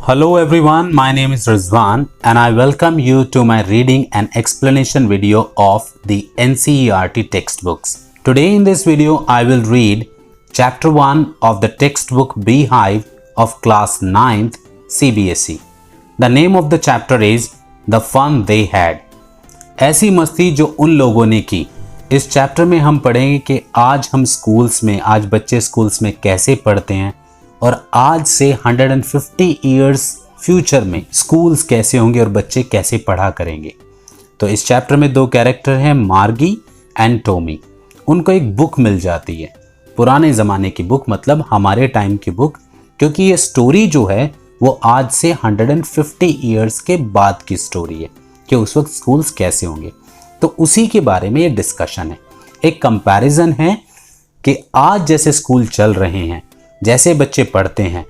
Hello everyone, my name is Rizwan and I welcome you to my reading and explanation video of the NCERT textbooks. Today in this video, I will read Chapter 1 of the textbook Beehive of class 9th CBSE. The name of the chapter is The Fun They Had. ऐसी मस्ती जो उन लोगों ने की। इस chapter में हम पढ़ेंगे कि आज हम स्कूल्स में, आज बच्चे स्कूल्स में कैसे पढ़ते हैं और आज से 150 इयर्स फ्यूचर में स्कूल्स कैसे होंगे और बच्चे कैसे पढ़ा करेंगे। तो इस चैप्टर में दो कैरेक्टर हैं, मार्गी एंड टॉमी। उनको एक बुक मिल जाती है, पुराने ज़माने की बुक, मतलब हमारे टाइम की बुक, क्योंकि ये स्टोरी जो है वो आज से 150 इयर्स के बाद की स्टोरी है कि उस वक्त स्कूल्स कैसे होंगे। तो उसी के बारे में ये डिस्कशन है, एक कंपैरिजन है कि आज जैसे स्कूल चल रहे हैं, जैसे बच्चे पढ़ते हैं,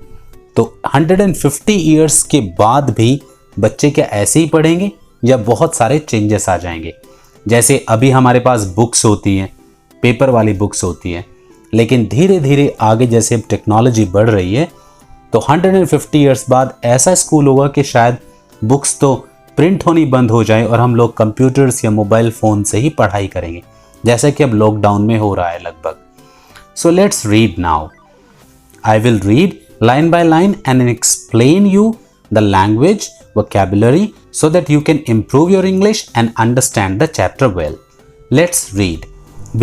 तो 150 इयर्स के बाद भी बच्चे क्या ऐसे ही पढ़ेंगे या बहुत सारे चेंजेस आ जाएंगे। जैसे अभी हमारे पास बुक्स होती हैं, पेपर वाली बुक्स होती हैं, लेकिन धीरे धीरे आगे जैसे टेक्नोलॉजी बढ़ रही है तो 150 इयर्स बाद ऐसा स्कूल होगा कि शायद बुक्स तो प्रिंट होनी बंद हो जाए और हम लोग कंप्यूटर्स या मोबाइल फ़ोन से ही पढ़ाई करेंगे, जैसा कि अब लॉकडाउन में हो रहा है लगभग। So let's read now. I will read line by line and explain you the language, vocabulary so that you can improve your English and understand the chapter well. Let's read.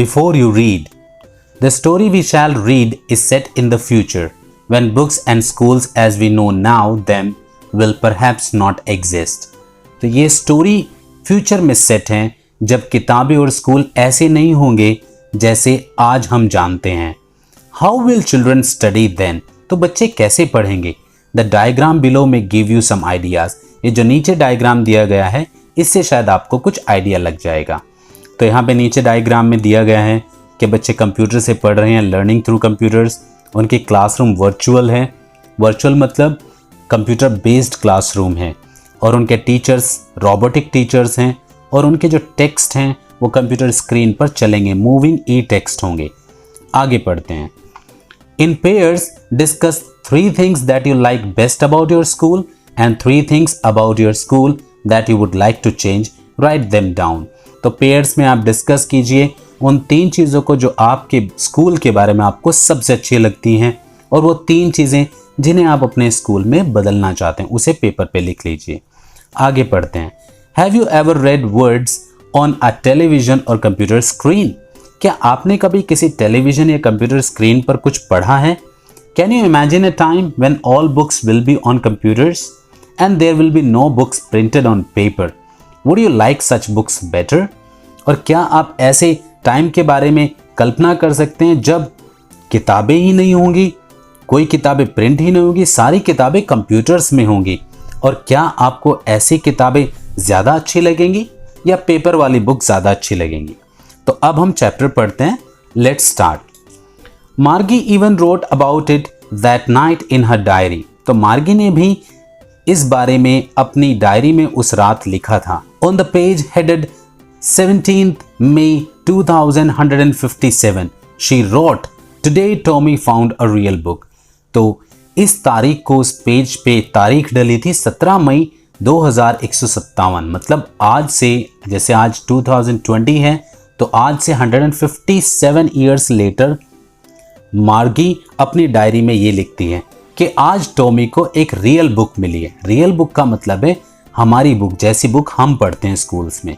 Before you read, the story we shall read is set in the future when books and schools as we know now them will perhaps not exist. तो ये story future में set है जब किताबें और school ऐसे नहीं होंगे जैसे आज हम जानते हैं। How will children study then? तो बच्चे कैसे पढ़ेंगे? The diagram below में give you some ideas. ये जो नीचे डायग्राम दिया गया है इससे शायद आपको कुछ आइडिया लग जाएगा। तो यहाँ पे नीचे डायग्राम में दिया गया है कि बच्चे कंप्यूटर से पढ़ रहे हैं, लर्निंग थ्रू कंप्यूटर्स। उनके क्लासरूम वर्चुअल है, वर्चुअल मतलब कंप्यूटर बेस्ड क्लासरूम है, और उनके टीचर्स रोबोटिक टीचर्स हैं, और उनके जो टेक्स्ट हैं वो कंप्यूटर स्क्रीन पर चलेंगे, मूविंग ई टेक्स्ट होंगे। आगे पढ़ते हैं। In pairs, discuss 3 things that you like best about your school and 3 things about your school that you would like to change. Write them down. तो pairs में आप डिस्कस कीजिए उन 3 चीज़ों को जो आपके स्कूल के बारे में आपको सबसे अच्छी लगती हैं, और वो 3 चीज़ें जिन्हें आप अपने स्कूल में बदलना चाहते हैं उसे पेपर पे लिख लीजिए। आगे पढ़ते हैं। Have you ever read words on a television or computer screen? क्या आपने कभी किसी टेलीविजन या कंप्यूटर स्क्रीन पर कुछ पढ़ा है? Can you imagine a time when all books will be on computers and there will be no books printed on paper? Would you like such books better? और क्या आप ऐसे टाइम के बारे में कल्पना कर सकते हैं जब किताबें ही नहीं होंगी, कोई किताबें प्रिंट ही नहीं होगी, सारी किताबें कंप्यूटर्स में होंगी? और क्या आपको ऐसी किताबें ज़्यादा अच्छी लगेंगी या पेपर वाली बुक ज़्यादा अच्छी लगेंगी? तो अब हम चैप्टर पढ़ते हैं। Let's start. Margie even wrote about it that night in her diary. तो मार्गी ने भी इस बारे में अपनी डायरी में उस रात लिखा था। On the page headed 17th May 2157 she wrote today Tommy found a real book. तो इस तारीख को उस पेज पे तारीख डली थी 17 मई 2157, मतलब आज से, जैसे आज 2020 है तो आज से 157 ईयर्स लेटर मार्गी अपनी डायरी में ये लिखती है कि आज टॉमी को एक रियल बुक मिली है। रियल बुक का मतलब है हमारी बुक, जैसी बुक हम पढ़ते हैं स्कूल्स में।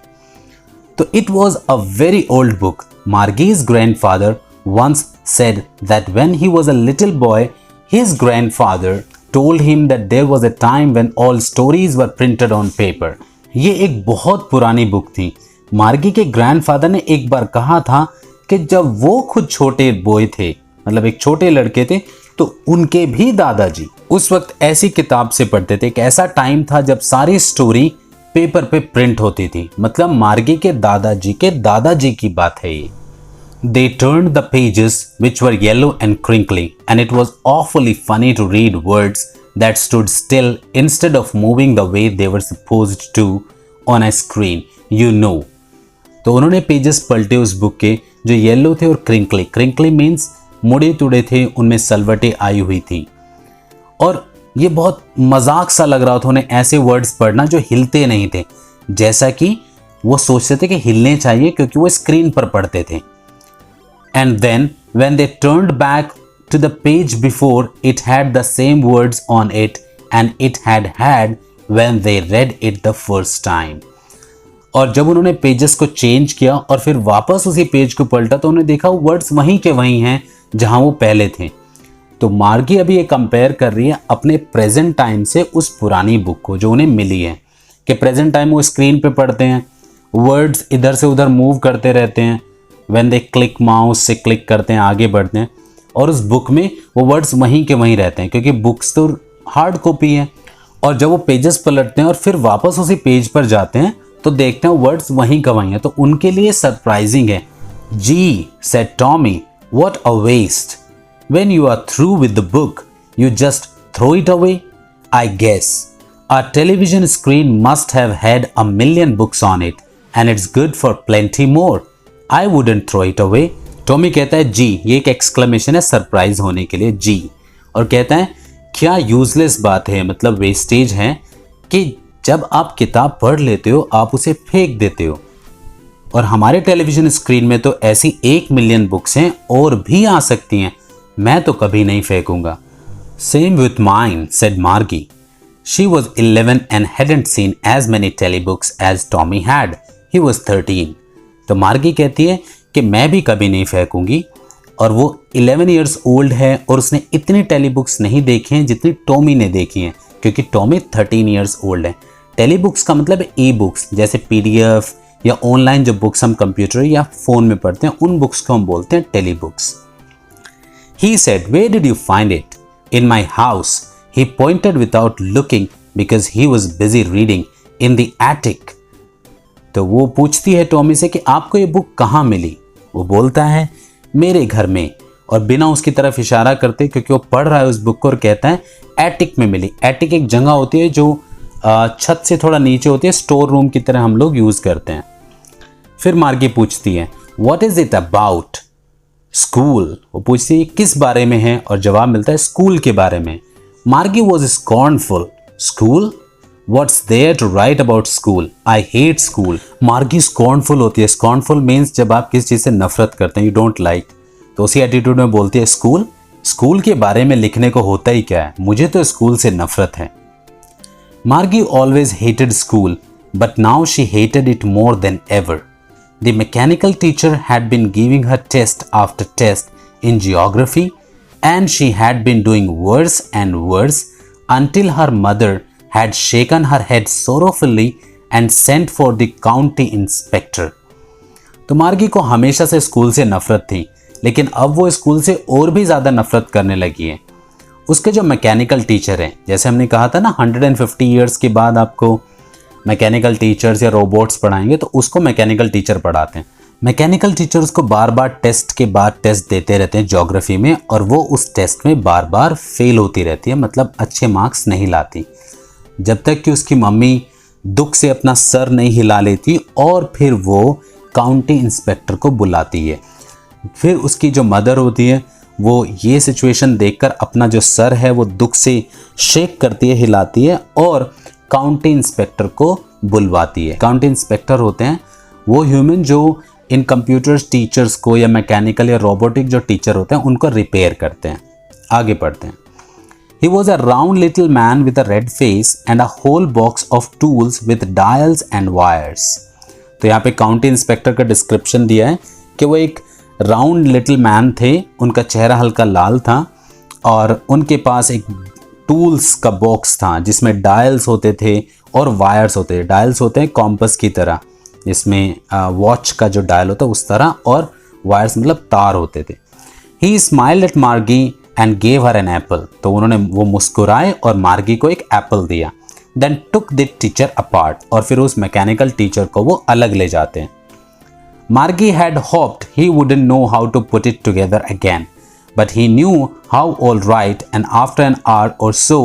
तो it was a very old book. Margie's grandfather once said that when he was a little boy his grandfather told him that there was a time when all stories were printed on paper. ये एक बहुत पुरानी book थी। मार्गी के grandfather ने एक बार कहा था कि जब वो खुद छोटे बॉय थे, मतलब एक छोटे लड़के थे, तो उनके भी दादाजी उस वक्त ऐसी किताब से पढ़ते थे। एक ऐसा टाइम था जब सारी स्टोरी पेपर पे प्रिंट होती थी, मतलब मार्गी के दादाजी की बात है ये। They turned the pages which were yellow and crinkly, and it was awfully funny to read words that stood still instead of moving the way they were supposed to on a screen, you know. तो उन्होंने pages पलटे उस book के जो yellow थे और crinkly means मुड़े तुड़े थे, उनमें सलवटें आई हुई थी, और ये बहुत मजाक सा लग रहा था उन्हें ऐसे वर्ड्स पढ़ना जो हिलते नहीं थे, जैसा कि वो सोचते थे कि हिलने चाहिए क्योंकि वो स्क्रीन पर पढ़ते थे। And then when they turned back to the page before, it had the same words on it and it had when they read it the first time. और जब उन्होंने पेजेस को चेंज किया और फिर वापस उसी पेज को पलटा तो उन्होंने देखा वो वर्ड्स वहीं के वहीं हैं जहां वो पहले थे। तो मार्गी अभी ये कंपेयर कर रही है अपने प्रेजेंट टाइम से उस पुरानी बुक को जो उन्हें मिली है, कि प्रेजेंट टाइम वो स्क्रीन पे पढ़ते हैं, वर्ड्स इधर से उधर मूव करते रहते हैं, व्हेन दे क्लिक माउस से क्लिक करते हैं, आगे बढ़ते हैं, और उस बुक में वो वर्ड्स वहीं के वहीं रहते हैं क्योंकि बुक्स तो हार्ड कॉपी है। और जब वो पेजेस पलटते हैं और फिर वापस उसी पेज पर जाते हैं तो देखते हैं वर्ड्स वहीं का वहीं है, तो उनके लिए सरप्राइजिंग है। Gee said Tommy, what a waste, when you are through with the book you just throw it away. I guess a television screen must have had 1,000,000 books on it and it's good for plenty more. I wouldn't throw it away. Tommy कहता है जी, ये एक exclamation है surprise होने के लिए, जी, और कहता है क्या यूजलेस बात है, मतलब वेस्टेज है कि जब आप किताब पढ़ लेते हो आप उसे फेंक देते हो, और हमारे टेलीविजन स्क्रीन में तो ऐसी 1,000,000 बुक्स हैं और भी आ सकती हैं, मैं तो कभी नहीं फेंकूंगा। सेम विथ माइन सेड मार्गी। She was 11 and hadn't seen as many telebooks as Tommy had. He was 13. तो मार्गी कहती है कि मैं भी कभी नहीं फेंकूंगी, और वो 11 years old है और उसने इतनी टेलीबुक्स नहीं देखी हैं जितनी टॉमी ने देखी हैं, क्योंकि टॉमी 13 years old है। टेलीबुक्स का मतलब ई बुक्स, जैसे PDF या ऑनलाइन जो बुक्स हम कंप्यूटर या फ़ोन में पढ़ते हैं उन बुक्स को हम बोलते हैं टेलीबुक्स। He said, where did you find it? In my house. He pointed without looking because he was busy reading in the attic. तो वो पूछती है टॉमी से कि आपको ये बुक कहाँ मिली? वो बोलता है मेरे घर में, और बिना उसकी तरफ इशारा करते क्योंकि वो पढ़ रहा है उस बुक को, और कहता है एटिक में मिली। एटिक एक जगह होती है जो छत से थोड़ा नीचे होती है, स्टोर रूम की तरह हम लोग यूज़ करते हैं। फिर मार्गी पूछती है what is it about? School. वो पूछती है किस बारे में है, और जवाब मिलता है स्कूल के बारे में। Margie was scornful. School? What's there to write about school? I hate school. Margie scornful होती है। Scornful means जब आप किसी चीज़ से नफरत करते हैं, you don't like, तो उसी एटीट्यूड में बोलती है स्कूल? स्कूल के बारे में लिखने को होता ही क्या है, मुझे तो स्कूल से नफरत है। Margie always hated school, but now she hated it more than ever. The mechanical teacher had been giving her test after test in geography, and she had been doing worse and worse until her mother had shaken her head sorrowfully and sent for the county inspector. तो मार्गी को हमेशा से school से नफरत थी, लेकिन अब वो स्कूल से और भी ज़्यादा नफरत करने लगी है। उसके जो मैकेनिकल टीचर हैं, जैसे हमने कहा था ना 150 ईयर्स के बाद आपको मैकेनिकल टीचर्स या रोबोट्स पढ़ाएंगे, तो उसको मैकेनिकल टीचर पढ़ाते हैं। मैकेनिकल टीचर्स को बार बार टेस्ट के बाद टेस्ट देते रहते हैं ज्योग्राफी में, और वो उस टेस्ट में बार बार फेल होती रहती है, मतलब अच्छे मार्क्स नहीं लाती, जब तक कि उसकी मम्मी दुख से अपना सर नहीं हिला लेती और फिर वो काउंटी इंस्पेक्टर को बुलाती है। फिर उसकी जो मदर होती है वो ये सिचुएशन देखकर अपना जो सर है वो दुख से शेक करती है, हिलाती है, और काउंटी इंस्पेक्टर को बुलवाती है। काउंटी इंस्पेक्टर होते हैं वो ह्यूमन जो इन कंप्यूटर्स टीचर्स को या मैकेनिकल या रोबोटिक जो टीचर होते हैं उनको रिपेयर करते हैं। आगे पढ़ते हैं। He was a round little man with a red face and a whole box of tools with dials and wires. तो यहाँ पे काउंटी इंस्पेक्टर का डिस्क्रिप्शन दिया है कि वो एक राउंड लिटिल मैन थे, उनका चेहरा हल्का लाल था और उनके पास एक टूल्स का बॉक्स था जिसमें डायल्स होते थे और वायर्स होते थे। डायल्स होते हैं कॉम्पस की तरह, जिसमें वॉच का जो डायल होता है उस तरह, और वायर्स मतलब तार होते थे। He smiled at Margie and gave her an apple. तो उन्होंने वो मुस्कुराए और मार्गी को एक एप्पल दिया। Then took the teacher apart, और फिर उस मैकेनिकल टीचर को वो अलग ले जाते हैं। Margie had hoped he wouldn't know how to put it together again, but he knew how all right, and after an hour or so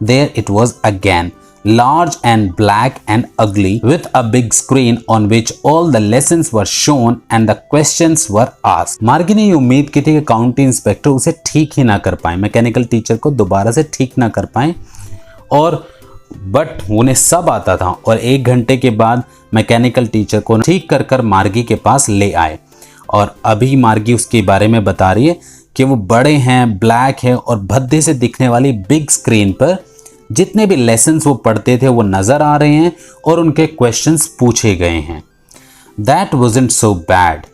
there it was again, large and black and ugly with a big screen on which all the lessons were shown and the questions were asked. मार्गी ने ये उम्मीद की थी कि county inspector उसे ठीक ही ना कर पाए, मैकेनिकल टीचर को दोबारा से ठीक ना कर पाए, और बट उन्हें सब आता था और 1 घंटे के बाद मैकेनिकल टीचर को ठीक कर कर मार्गी के पास ले आए। और अभी मार्गी उसके बारे में बता रही है कि वो बड़े हैं, ब्लैक है और भद्दे से दिखने वाली बिग स्क्रीन पर जितने भी लेसन्स वो पढ़ते थे वो नज़र आ रहे हैं और उनके क्वेश्चंस पूछे गए हैं। दैट वॉजंट सो बैड,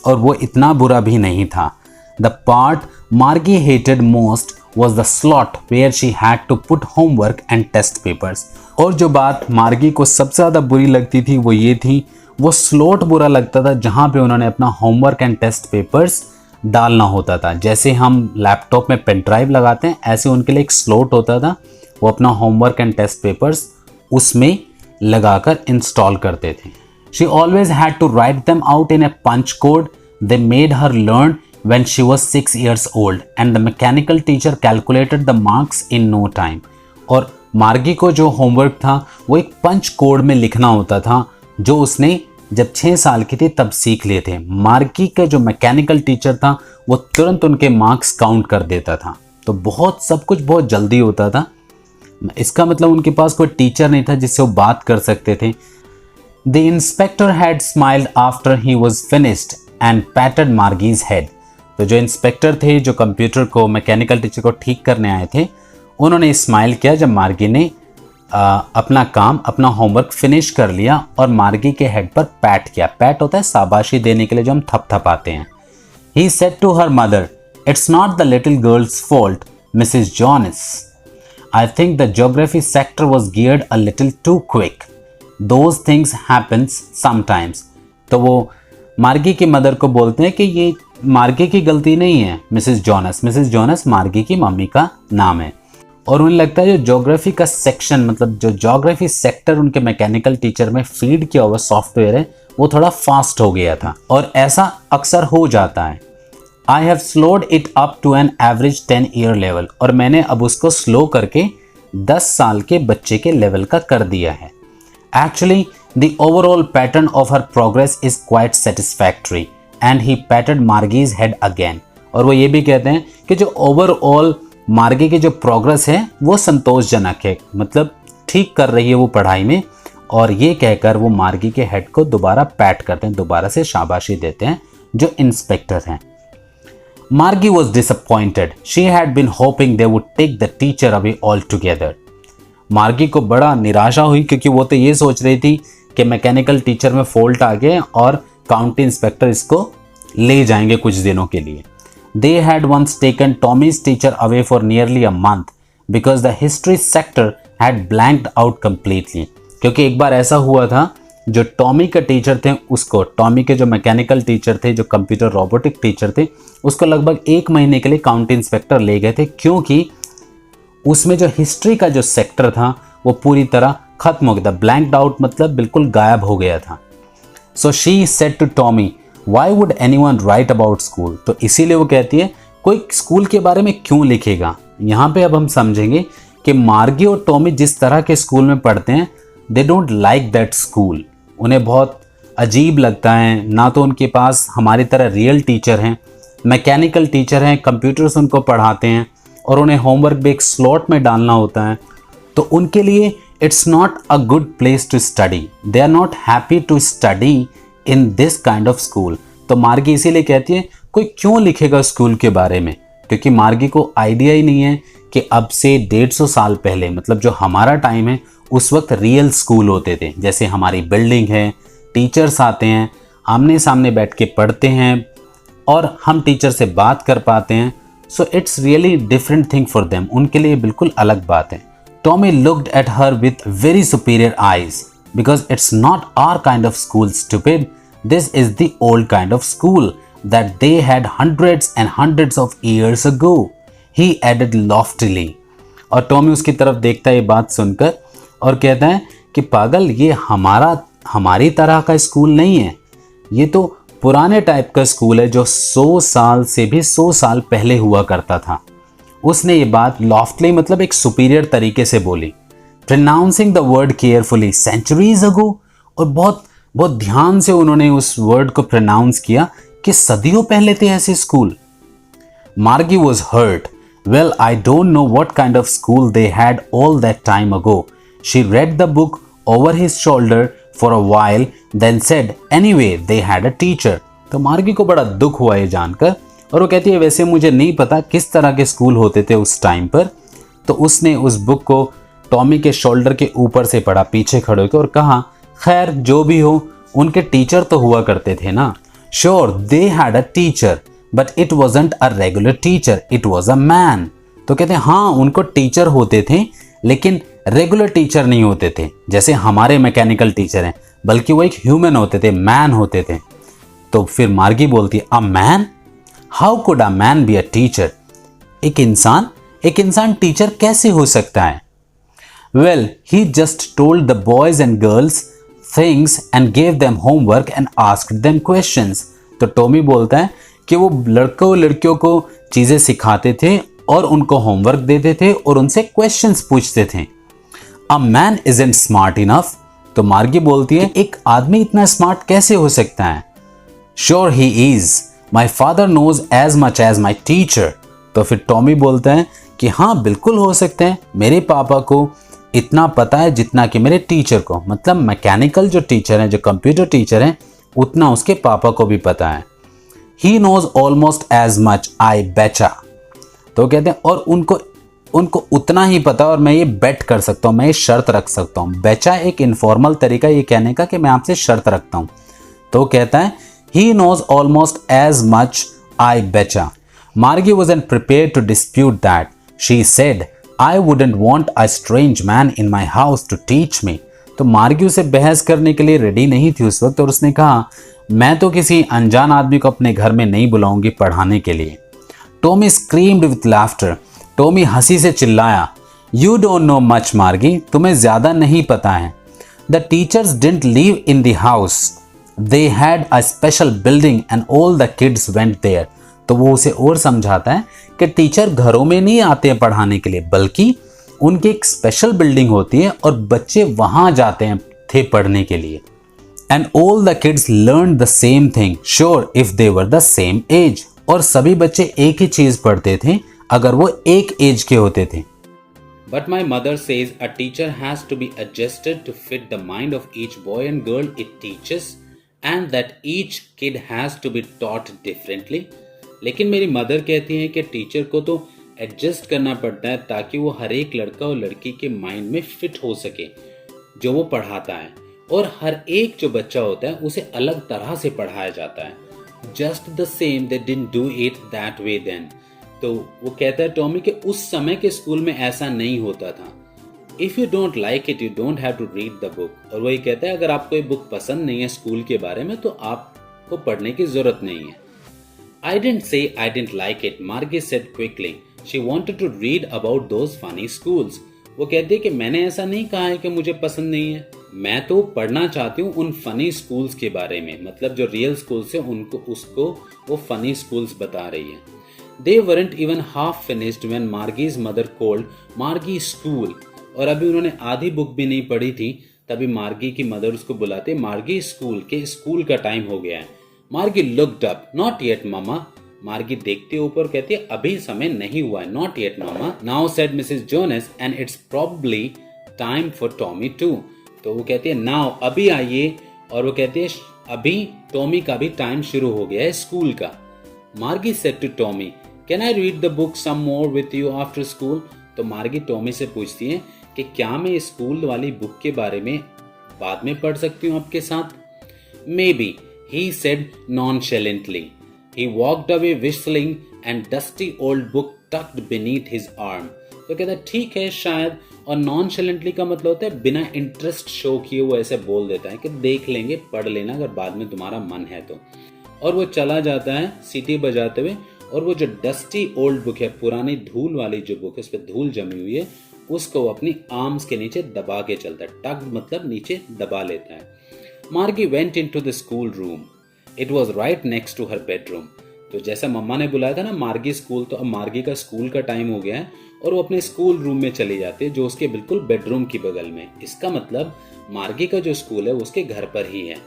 और वो इतना बुरा भी नहीं था। द पार्ट मार्गी hated most was the slot where she had to put homework and test papers. और जो बात मार्गी को सबसे ज़्यादा बुरी लगती थी वो ये थी, वो स्लॉट बुरा लगता था जहाँ पे उन्होंने अपना होमवर्क एंड टेस्ट पेपर्स डालना होता था। जैसे हम लैपटॉप में पेन ड्राइव लगाते हैं, ऐसे उनके लिए एक स्लॉट होता था, वो अपना होमवर्क एंड टेस्ट पेपर्स उसमें लगाकर इंस्टॉल करते थे। She always had to write them out in a punch code they made her learn when she was 6 years old and the mechanical teacher calculated the marks in no time. और मार्गी को जो homework था वो एक पंच code में लिखना होता था जो उसने जब 6 साल की थी तब सीख लिए थे। मार्गी का जो मैकेनिकल टीचर था वो तुरंत उनके मार्क्स काउंट कर देता था, तो बहुत सब कुछ बहुत जल्दी होता था। इसका मतलब उनके पास कोई टीचर नहीं था जिससे वो बात कर सकते थे। The inspector had smiled after he was finished and patted Margie's head. तो जो इंस्पेक्टर थे, जो कंप्यूटर को, मैकेनिकल टीचर को ठीक करने आए थे, उन्होंने स्माइल किया जब मार्गी ने अपना काम, अपना होमवर्क फिनिश कर लिया और मार्गी के हेड पर पैट किया। पैट होता है शाबाशी देने के लिए जो हम थपथपाते हैं। He said to her mother, "It's not the little girl's fault, Mrs. Jonas. I think the geography sector was geared a little too quick. Those things happens sometimes." तो वो मार्गी की मदर को बोलते हैं कि ये मार्गी की गलती नहीं है, मिसेस जॉनस। मिसेस जॉनस मार्गी की मम्मी का नाम है। और उन्हें लगता है जो ज्योग्राफी का सेक्शन, मतलब जो ज्योग्राफी सेक्टर उनके मैकेनिकल टीचर में फीड किया हुआ सॉफ्टवेयर है वो थोड़ा फास्ट हो गया था, और ऐसा अक्सर हो जाता है। I have slowed it up to an average 10 year level, और मैंने अब उसको स्लो करके 10 साल के बच्चे के लेवल का कर दिया है। Actually the overall pattern of her progress is quite satisfactory and he patted Margie's head again. और वो ये भी कहते हैं कि जो ओवरऑल मार्गी की जो प्रोग्रेस है वो संतोषजनक है, मतलब ठीक कर रही है वो पढ़ाई में, और ये कहकर वो मार्गी के हेड को दोबारा पैट करते हैं, दोबारा से शाबाशी देते हैं जो इंस्पेक्टर हैं। Margie was disappointed, she had been hoping they would take the teacher away altogether. Margie को बड़ा निराशा हुई क्योंकि वो तो ये सोच रही थी कि मैकेनिकल टीचर में फॉल्ट आ गए और काउंटी इंस्पेक्टर इसको ले जाएंगे कुछ दिनों के लिए। They had once taken Tommy's teacher away for nearly a month because the history sector had blanked out completely. क्योंकि एक बार ऐसा हुआ था, जो टॉमी के टीचर थे उसको, टॉमी के जो मैकेनिकल टीचर थे, जो कंप्यूटर रोबोटिक टीचर थे, उसको लगभग 1 महीने के लिए काउंटी इंस्पेक्टर ले गए थे, क्योंकि उसमें जो हिस्ट्री का जो सेक्टर था वो पूरी तरह खत्म हो गया था। ब्लैंक्ड आउट मतलब बिल्कुल गायब हो गया था। So she said to Tommy, why would anyone write about school? तो इसीलिए वो कहती है कोई स्कूल के बारे में क्यों लिखेगा। यहाँ पे अब हम समझेंगे कि मार्गी और टॉमी जिस तरह के स्कूल में पढ़ते हैं, they don't like that school. उन्हें बहुत अजीब लगता है, ना तो उनके पास हमारी तरह रियल टीचर हैं, मैकेनिकल टीचर हैं, कंप्यूटर्स उनको पढ़ाते हैं और उन्हें होमवर्क भी एक स्लॉट में डालना होता है, तो उनके लिए it's not a good place to study. They are not happy to study in this kind of school. तो मार्गी इसीलिए कहती है कोई क्यों लिखेगा स्कूल के बारे में, क्योंकि मार्गी को आइडिया ही नहीं है कि अब से 150 साल पहले, मतलब जो हमारा टाइम है, उस वक्त रियल स्कूल होते थे। जैसे हमारी बिल्डिंग है, टीचर्स आते हैं, आमने सामने बैठ के पढ़ते हैं और हम टीचर से बात कर पाते हैं। So it's really different thing for them, उनके लिए बिल्कुल अलग बात है। Tommy looked at her with very superior eyes. Because it's not our kind of school, stupid. This is the old kind of school that they had hundreds and hundreds of years ago. He added loftily. और Tommy उसकी तरफ देखता है ये बात सुनकर और कहता है कि पागल, ये हमारी तरह का स्कूल नहीं है, ये तो पुराने टाइप का स्कूल है जो 100 साल से भी 100 साल पहले हुआ करता था। उसने ये बात लॉफ्टली मतलब एक सुपीरियर तरीके से बोली। pronouncing the word carefully centuries ago, और बहुत बहुत ध्यान से उन्होंने उस वर्ड को प्रोनाउंस किया कि सदियों पहले थे ऐसे school. Margie was hurt. Well, I don't know what kind of school they had all that time ago. She read the book over his shoulder for a while, then said, anyway, they had a teacher. तो मार्गी को बड़ा दुख हुआ ये जानकर, और वो कहती है वैसे मुझे नहीं पता किस तरह के स्कूल होते थे उस टाइम पर. तो उसने उस बुक को टॉमी के शोल्डर के ऊपर से पढ़ा पीछे खड़े होकर, और कहा खैर जो भी हो उनके टीचर तो हुआ करते थे ना. Sure they had a teacher but it wasn't a regular teacher, it was a man. तो कहते हैं हाँ उनको टीचर होते थे लेकिन रेगुलर टीचर नहीं होते थे जैसे हमारे मैकेनिकल टीचर हैं, बल्कि वो एक ह्यूमन होते थे, मैन होते थे. तो फिर मार्गी बोलती है a man, how could a man be a teacher. एक इंसान टीचर कैसे हो सकता है. Well he just told the boys and girls things and gave them homework and asked them questions. तो टॉमी बोलता है कि वो लड़कों लड़कियों को चीजें सिखाते थे और उनको होमवर्क देते थे और उनसे क्वेश्चंस पूछते थे. A man isn't smart enough. तो मार्गी बोलती है एक आदमी इतना स्मार्ट कैसे हो सकता है. Sure he is, my father knows as much as my teacher. तो फिर टॉमी बोलता है कि हाँ बिल्कुल हो सकते हैं, मेरे पापा को इतना पता है जितना कि मेरे टीचर को, मतलब मैकेनिकल जो टीचर हैं, जो कंप्यूटर टीचर हैं, उतना उसके पापा को भी पता है. He knows almost as much, I betcha. तो कहते हैं और उनको उतना ही पता, और मैं ये बेट कर सकता हूँ, मैं ये शर्त रख सकता हूँ. बेचा एक इनफॉर्मल तरीका ये कहने का कि मैं आपसे शर्त रखता हूँ. तो कहता है he knows almost as much, I betcha. Margie wasn't prepared to dispute that. She said, I wouldn't want a strange man in my house to teach me. तो मार्गी उसे बहस करने के लिए रेडी नहीं थी उस वक्त, और उसने कहा मैं तो किसी अनजान आदमी को अपने घर में नहीं बुलाऊंगी पढ़ाने के लिए. Tommy screamed with laughter. Tommy हंसी से चिल्लाया, You don't know much, मार्गी, तुम्हें ज्यादा नहीं पता है. The teachers didn't live in the house. They had a special building and all the kids went there. तो वो उसे और समझाता है कि टीचर घरों में नहीं आते हैं पढ़ाने के लिए, बल्कि उनकी एक स्पेशल बिल्डिंग होती है और बच्चे वहां जाते हैं थे पढ़ने के लिए. And all the kids learn the same thing, sure if they were the same age. और सभी बच्चे एक ही चीज पढ़ते थे अगर वो एक एज के होते थे. But my mother says a teacher has to be adjusted to fit the mind of each boy and girl it teaches, and that each kid has to be taught differently. लेकिन मेरी mother कहती हैं कि teacher को तो adjust करना पड़ता है ताकि वो हर एक लड़का और लड़की के माइंड में फिट हो सके जो वो पढ़ाता है, और हर एक जो बच्चा होता है उसे अलग तरह से पढ़ाया जाता है. Just the same they didn't do it that way then. तो वो कहता है टॉमी कि उस समय के स्कूल में ऐसा नहीं होता था. If you don't like it you don't have to read the book. और वही कहता है अगर आपको ये बुक पसंद नहीं है स्कूल के बारे में तो आपको पढ़ने की जरूरत नहीं है. I didn't say I didn't like it, Margie said quickly. She wanted to read about those funny schools. वो कहती है कि मैंने ऐसा नहीं कहा है कि मुझे पसंद नहीं है, मैं तो पढ़ना चाहती हूँ उन फनी स्कूल्स के बारे में, मतलब जो रियल स्कूल्स है उसको वो फनी स्कूल्स बता रही है. They weren't even half finished when Margie's mother called Margie school. और अभी उन्होंने आधी बुक भी नहीं पढ़ी थी तभी मार्गी की मदर उसको बुलाते, मार्गी स्कूल के स्कूल का टाइम हो गया है. मार्गी looked up, not yet mama. मार्गी देखते ऊपर कहती है अभी समय नहीं हुआ है, not yet mama. Now said Mrs. Jonas and it's probably time for Tommy too. तो वो कहती है now अभी आइए, और वो कहती है अभी टॉमी का भी टाइम शुरू हो गया है स्कूल का. मार्गी said to Tommy, can I read the book some more with you after school? तो मार्गी टॉमी से पूछती है कि क्या मैं स्कूल वाली बुक के बारे में बाद में पढ़ सकती हूँ आपके साथ. Maybe, he said nonchalantly. He walked away whistling and dusty old book tucked beneath his arm. तो कहता है ठीक है शायद, और nonchalantly का मतलब होता है बिना इंटरेस्ट शो किए वो ऐसे बोल देता है कि देख लेंगे, पढ़ लेना अगर बाद में तुम्हारा मन है तो. और वो चला जाता है सीटी बजाते हुए, और वो जो डस्टी ओल्ड बुक है, पुरानी धूल वाली जो बुक है, उस पर धूल जमी हुई है, उसको वो अपनी आर्म्स के नीचे दबा के चलता है. टग मतलब नीचे दबा लेता है. Margie went into the school room. It was right next to her bedroom. तो जैसा मम्मा ने बुलाया था ना मार्गी स्कूल, तो अब मार्गी का स्कूल का टाइम हो गया है और वो अपने स्कूल रूम में चली जाती है जो उसके बिल्कुल बेडरूम की बगल में। इसका मतलब मार्गी का जो स्कूल है वो उसके घर पर ही है।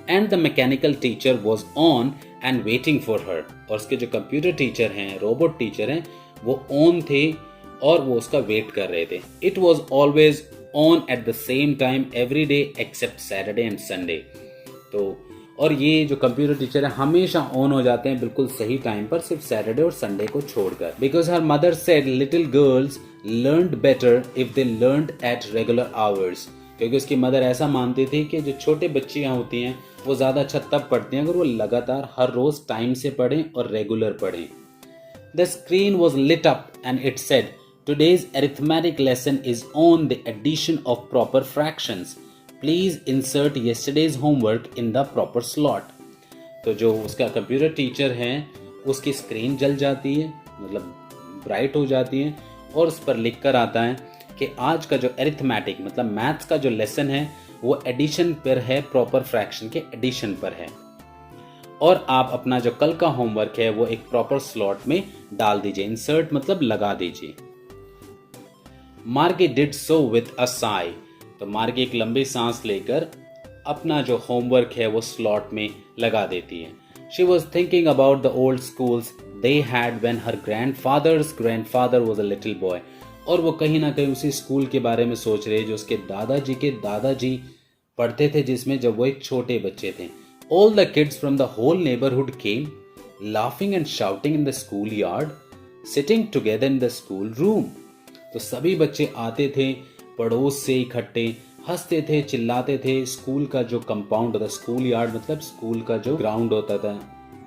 And the mechanical teacher was on and waiting for her. और उसके जो कंप्यूटर टीचर हैं, रोबोट टीचर हैं, वो ऑन थे और वो उसका वेट कर रहे थे। It was always on at the same time every day except Saturday and Sunday. तो और ये जो कंप्यूटर टीचर है हमेशा ऑन हो जाते हैं बिल्कुल सही टाइम पर, सिर्फ सैटरडे और संडे को छोड़कर। Because her mother said little girls learned better if they learned at regular hours. क्योंकि उसकी मदर ऐसा मानती थी कि जो छोटे बच्चियां होती हैं वो ज्यादा अच्छा तब पढ़ती हैं अगर वो लगातार हर रोज टाइम से पढ़ें और रेगुलर पढ़ें। The screen was lit up and it said today's arithmetic lesson is on the addition of proper fractions. Please insert yesterday's homework in the proper slot. तो जो उसका कंप्यूटर टीचर है उसकी स्क्रीन जल जाती है, मतलब ब्राइट हो जाती है, और उस पर लिख कर आता है कि आज का जो अरिथमेटिक मतलब मैथ्स का जो लेसन है वो एडिशन पर है, प्रॉपर फ्रैक्शन के एडिशन पर है, और आप अपना जो कल का होमवर्क है वो एक प्रॉपर स्लॉट में डाल दीजिए। इंसर्ट मतलब लगा दीजिए। मार्गी did so with a Sai. तो मार्गी एक लंबी सांस लेकर अपना जो होमवर्क है वो स्लॉट में लगा देती है। She was thinking about the old schools they had when her grandfather was a little boy. और वो कहीं ना कहीं उसी स्कूल के बारे में सोच रहे जो उसके दादाजी के दादाजी पढ़ते थे, जिसमें जब वो एक छोटे बच्चे थे। All the kids from the whole neighbourhood came laughing and shouting in the school yard sitting together in the school room. तो सभी बच्चे आते थे पड़ोस से इकट्ठे, हंसते थे, चिल्लाते थे। स्कूल का जो कंपाउंड होता, स्कूल यार्ड मतलब स्कूल का जो ग्राउंड होता था।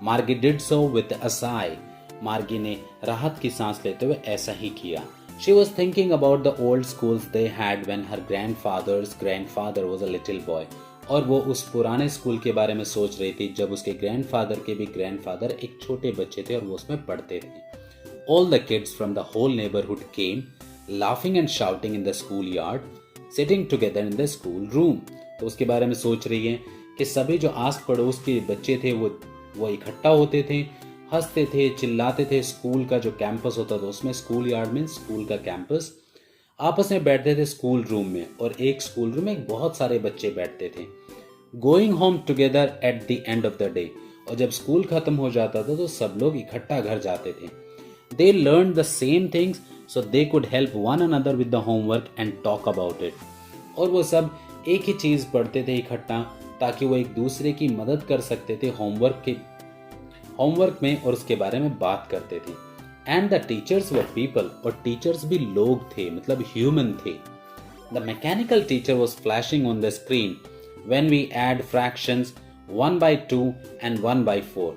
मार्गी did so with a Sai. मार्गी ने राहत की सांस लेते हुए ऐसा ही किया। She was thinking about the old schools they had when her grandfather was a little boy. और वो उस पुराने स्कूल के बारे में सोच रही थी जब उसके ग्रैंडफादर के भी ग्रैंडफादर एक छोटे बच्चे थे और वो उसमें पढ़ते थे। All the kids from the whole neighborhood came, laughing and shouting in the schoolyard, sitting together in the school room. तो उसके बारे में सोच रही है कि सभी जो आस पड़ोस के बच्चे थे वो इकट्ठा होते थे, हंसते थे, चिल्लाते थे। स्कूल का जो कैंपस होता था उसमें, स्कूल यार्ड में स्कूल का कैंपस, आपस में बैठते थे स्कूल रूम में, और एक स्कूल रूम में बहुत सारे बच्चे बैठते थे। Going home together at the end of the day. और जब स्कूल खत्म हो जाता था तो सब लोग इकट्ठा घर जाते थे। They learn the same things so they could help one another with the homework and talk about it. और वो सब एक ही चीज पढ़ते थे इकट्ठा ताकि वो एक दूसरे की मदद कर सकते थे होमवर्क में, और उसके बारे में बात करते थे। And the teachers were people. और टीचर्स भी लोग थे, मतलब ह्यूमन थे। The mechanical teacher was flashing on the screen when we add fractions 1/2 and 1/4।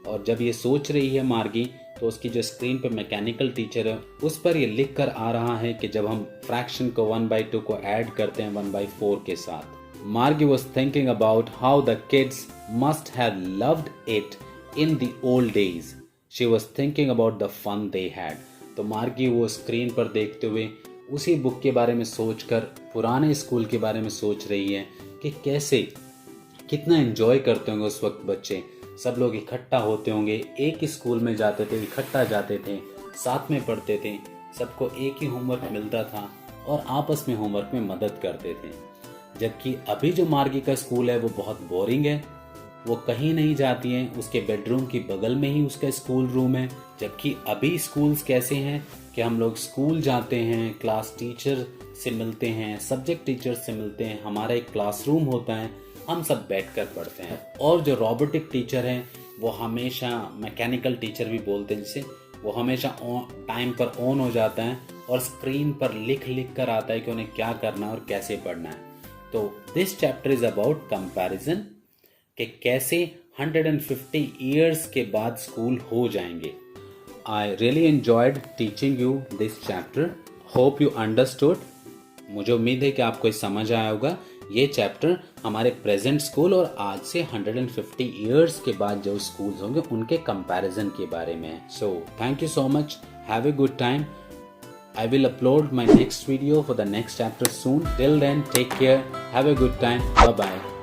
और जब ये सोच रही है मार्गी तो उसकी जो स्क्रीन पे मैकेनिकल टीचर है उस पर ये लिख कर आ रहा है कि जब हम फ्रैक्शन को 1/2 को ऐड करते हैं 1/4 के साथ। मार्गी was thinking about how the kids must have loved it in the old days. She was thinking about the fun they had. तो मार्गी वो स्क्रीन पर देखते हुए उसी बुक के बारे में सोचकर पुराने स्कूल के बारे में सोच रही है कि कैसे कितना एंजॉय करते होंगे उस वक्त बच्चे। सब लोग इकट्ठा होते होंगे, एक ही स्कूल में जाते थे, इकट्ठा जाते थे, साथ में पढ़ते थे, सबको एक ही होमवर्क मिलता था और आपस में होमवर्क में मदद करते थे। जबकि अभी जो मार्गी का स्कूल है वो बहुत बोरिंग है, वो कहीं नहीं जाती है, उसके बेडरूम की बगल में ही उसका स्कूल रूम है। जबकि अभी स्कूल्स कैसे हैं कि हम लोग स्कूल जाते हैं, क्लास टीचर से मिलते हैं, सब्जेक्ट टीचर से मिलते हैं, हमारा एक क्लासरूम होता है, हम सब बैठकर पढ़ते हैं। और जो रोबोटिक टीचर हैं वो हमेशा, मैकेनिकल टीचर भी बोलते हैं जिसे, वो हमेशा टाइम पर ऑन हो जाता है और स्क्रीन पर लिख कर आता है कि उन्हें क्या करना है और कैसे पढ़ना है। तो this chapter is about comparison, कि कैसे 150 ईयर्स के बाद स्कूल हो जाएंगे। I really enjoyed teaching you this chapter, hope you understood. मुझे उम्मीद है कि आपको ये समझ आया होगा। ये चैप्टर हमारे प्रेजेंट स्कूल और आज से 150 ईयर्स के बाद जो स्कूल्स होंगे उनके कंपैरिजन के बारे में है। So thank you so much, have a good time. I will upload my next video for the next chapter soon. Till then, take care, have a good time, bye bye.